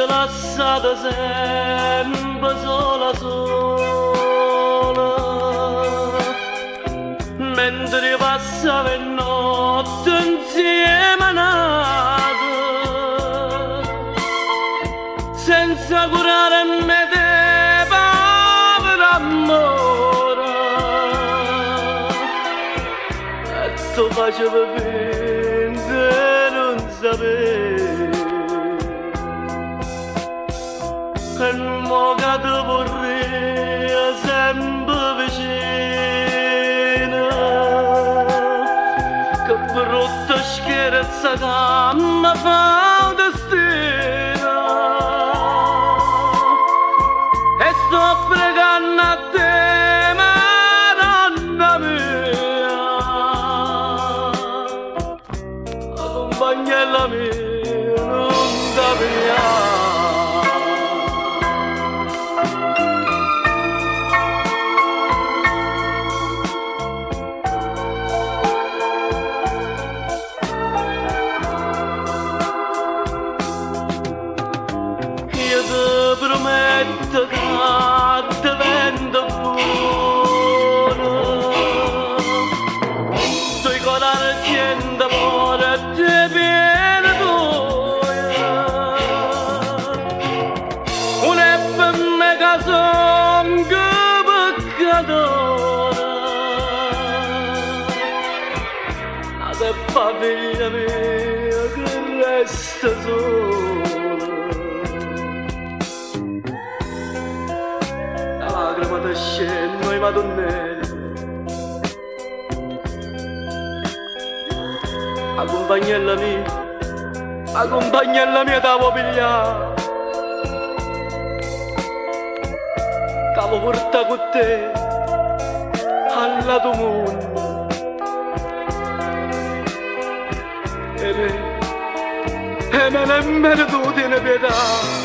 lasciata sempre sola sola, mentre passava in notte insieme a nata, senza curare me te povero amore, e tu facevi finta di non sapere. E mo che ti vorrei sempre vicina, che brutta scherza che mi fa il destino, e sto pregando a te, Madonna mia, accompagnella mia, non da mia. Prometto che divento buono, tu con l'argento amore ti viene voglia, un è per me che sono peccatore, ma se fa figlia mia che resta sola. Lacrima scendo i madonnelli, accompagnella mia t'avo pigliare, t'avo portato con te al lato mondo, e me nemmeno tu tieni pietà.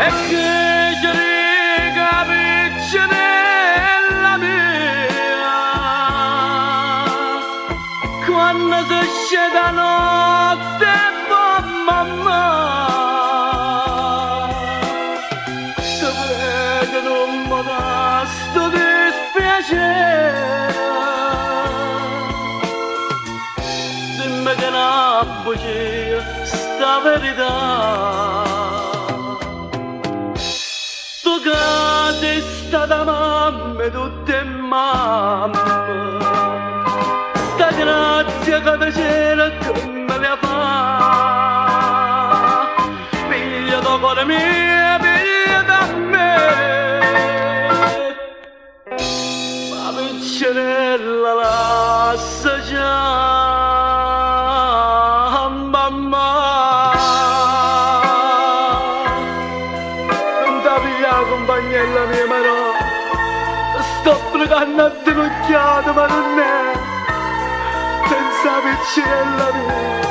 E che ci ricapisce nella mia, quando si scende a notte, mamma, ti prego non mi dà sto dispiacere, dimmi che non bugia sta verità. Che sei stata mamma e tutte mamme, sta grazia che ti c'era che me la fa, figlia del cuore mio, figlia da me, ma piccerella lascia già, mamma. Accompagnella mia, ma no, sto pregando a te l'occhiato, ma non è, senza piccella mia.